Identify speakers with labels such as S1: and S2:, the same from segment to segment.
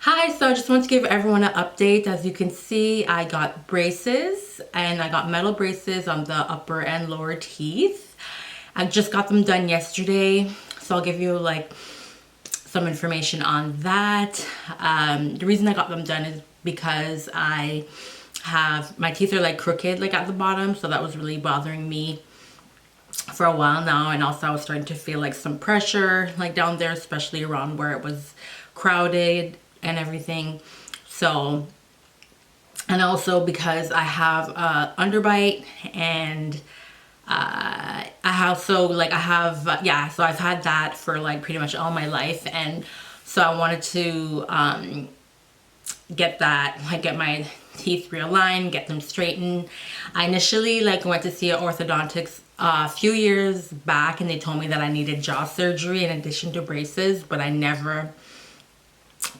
S1: Hi, so I just want to give everyone an update. As you can see, I got braces and I got metal braces on the upper and lower teeth. I just got them done yesterday, so I'll give you like some information on that. The reason I got them done is because I have my teeth are like crooked like at the bottom, so that was really bothering me for a while now. And also I was starting to feel like some pressure like down there, especially around where it was crowded and everything. So, and also because I have underbite and I have yeah, so I've had that for like pretty much all my life. And so I wanted to get my teeth realigned, get them straightened. I initially like went to see an orthodontist a few years back, and they told me that I needed jaw surgery in addition to braces, but I never,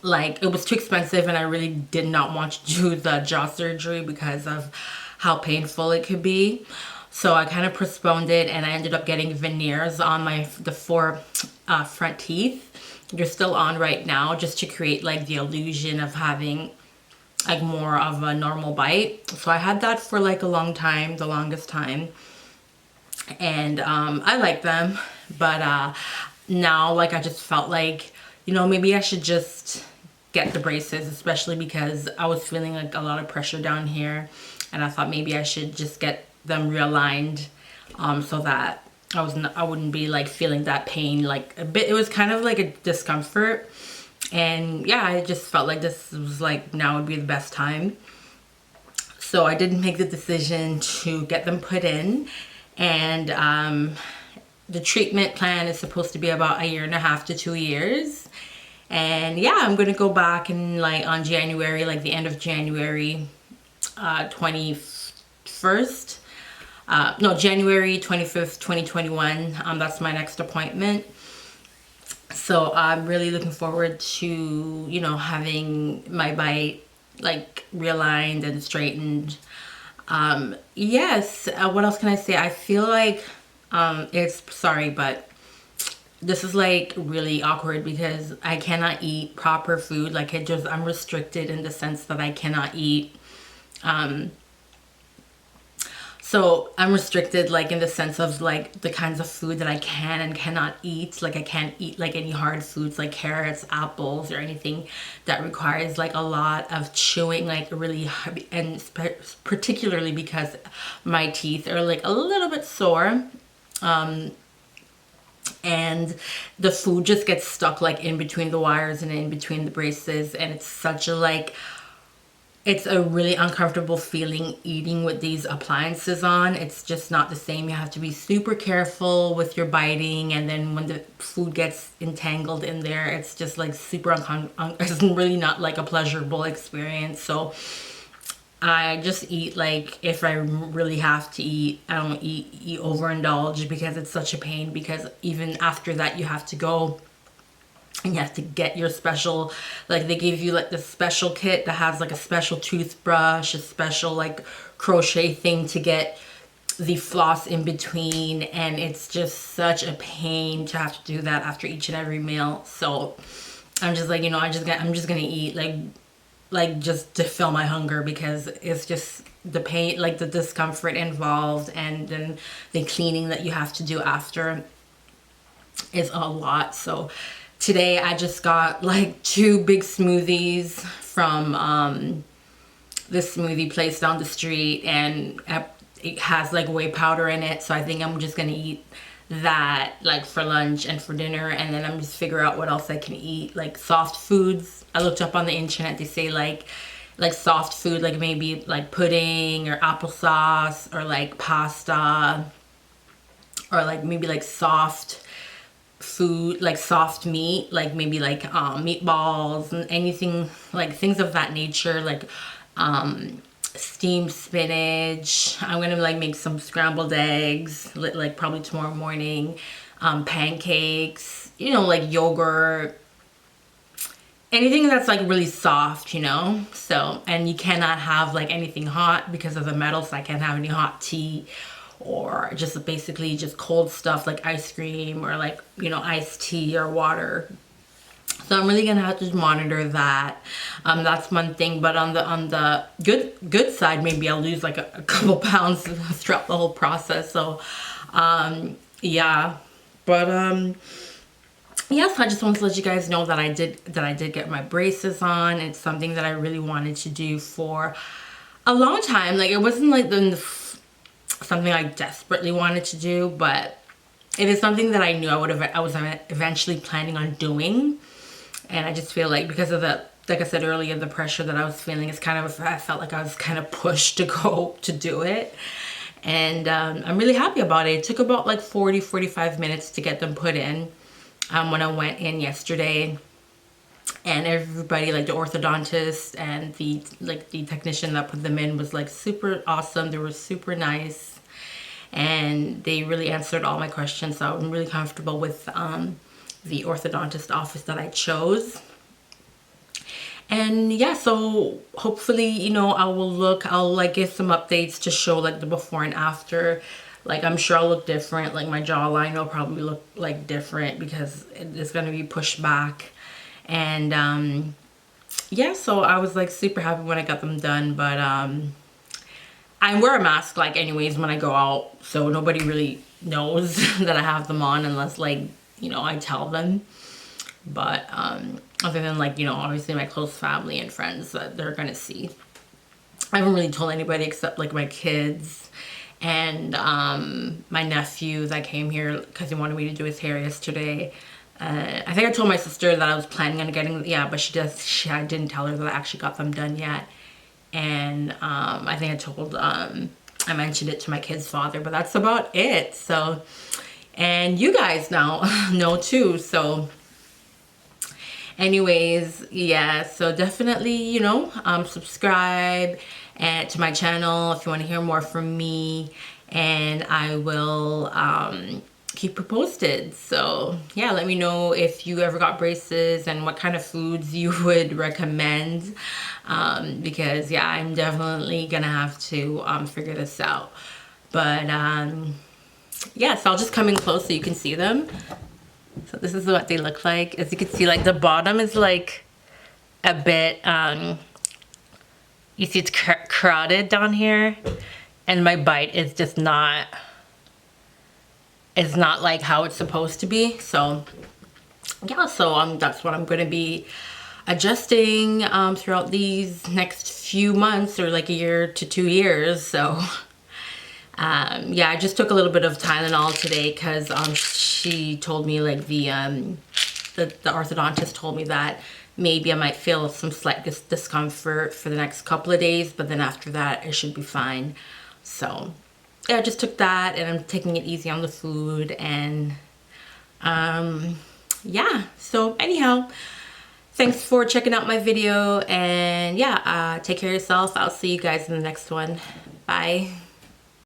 S1: like, it was too expensive and I really did not want to do the jaw surgery because of how painful it could be. So I kind of postponed it, and I ended up getting veneers on the four front teeth. They're still on right now, just to create like the illusion of having like more of a normal bite. So I had that for like a long time, the longest time. And I like them, but now like I just felt like, maybe I should just get the braces, especially because I was feeling like a lot of pressure down here, and I thought maybe I should just get them realigned, so that I wouldn't be like feeling that pain like a bit. It was kind of like a discomfort, and yeah, I just felt like this was like now would be the best time. So I did make the decision to get them put in, and the treatment plan is supposed to be about a year and a half to 2 years. And yeah, I'm gonna go back and like on January, like the end of January 21st. No, January 25th, 2021. That's my next appointment. So I'm really looking forward to, having my bite like realigned and straightened. Yes, what else can I say? I feel like it's sorry, but this is like really awkward because I cannot eat proper food. Like I'm restricted in the sense that I cannot eat. Um, so I'm restricted like in the sense of like the kinds of food that I can and cannot eat. Like I can't eat like any hard foods like carrots, apples, or anything that requires like a lot of chewing, like really heavy, and particularly because my teeth are like a little bit sore. And the food just gets stuck like in between the wires and in between the braces, and it's a really uncomfortable feeling eating with these appliances on. It's just not the same. You have to be super careful with your biting, and then when the food gets entangled in there, it's just like super it's really not like a pleasurable experience. So I just eat like if I really have to eat. I don't eat overindulge because it's such a pain, because even after that you have to go and you have to get your special, like they give you like the special kit that has like a special toothbrush, a special like crochet thing to get the floss in between, and it's just such a pain to have to do that after each and every meal. So I'm just like, I'm just gonna eat like just to fill my hunger, because it's just the pain, like the discomfort involved, and then the cleaning that you have to do after is a lot. So today I just got like two big smoothies from this smoothie place down the street, and it has like whey powder in it. So I think I'm just gonna eat that like for lunch and for dinner, and then I'm just figure out what else I can eat, like soft foods. I looked up on the internet, they say like soft food, like maybe like pudding or applesauce or like pasta, or like maybe like soft food, like soft meat, like maybe like meatballs and anything, like things of that nature, like steamed spinach. I'm gonna like make some scrambled eggs like probably tomorrow morning, pancakes, like yogurt, anything that's like really soft, so. And you cannot have like anything hot because of the metal, so I can't have any hot tea, or just basically just cold stuff like ice cream or like iced tea or water. So I'm really gonna have to monitor that. That's one thing. But on the good side, maybe I'll lose like a couple pounds throughout the whole process. So yeah. But yes, I just wanted to let you guys know that I did get my braces on. It's something that I really wanted to do for a long time. Like, it wasn't like something I desperately wanted to do, but it is something that I knew I was eventually planning on doing. And I just feel like, because of the, like I said earlier, the pressure that I was feeling, is kind of, I felt like I was kind of pushed to go to do it. And I'm really happy about it. It took about like 45 minutes to get them put in when I went in yesterday. And everybody, like the orthodontist and the technician that put them in, was like super awesome. They were super nice, and they really answered all my questions. So I'm really comfortable with the orthodontist office that I chose. And yeah, so hopefully, you know, I'll like give some updates to show like the before and after. Like, I'm sure I'll look different. Like, my jawline will probably look like different because it's gonna be pushed back. And yeah, so I was like super happy when I got them done. But I wear a mask like anyways when I go out, so nobody really knows that I have them on, unless, like, you know, I tell them. But other than, like, you know, obviously my close family and friends, that they're gonna see. I haven't really told anybody except like my kids and my nephew that came here because he wanted me to do his hair yesterday. I think I told my sister that I was planning on getting, yeah, but I didn't tell her that I actually got them done yet. And I think I mentioned it to my kid's father, but that's about it. So, and you guys now know too. So anyways, yeah, so definitely, you know, subscribe and to my channel if you want to hear more from me, and I will keep you posted. So yeah, let me know if you ever got braces and what kind of foods you would recommend, because yeah, I'm definitely gonna have to figure this out. But yeah, so I'll just come in close so you can see them. So this is what they look like. As you can see, like the bottom is like a bit, you see it's crowded down here, and my bite is just not, it's not like how it's supposed to be. So yeah, so that's what I'm going to be adjusting throughout these next few months, or like a year to 2 years. So yeah, I just took a little bit of Tylenol today because she told me, like, the orthodontist told me that maybe I might feel some slight discomfort for the next couple of days, but then after that it should be fine. So yeah, I just took that, and I'm taking it easy on the food. And yeah, so anyhow, thanks for checking out my video, and yeah, take care of yourself. I'll see you guys in the next one. Bye.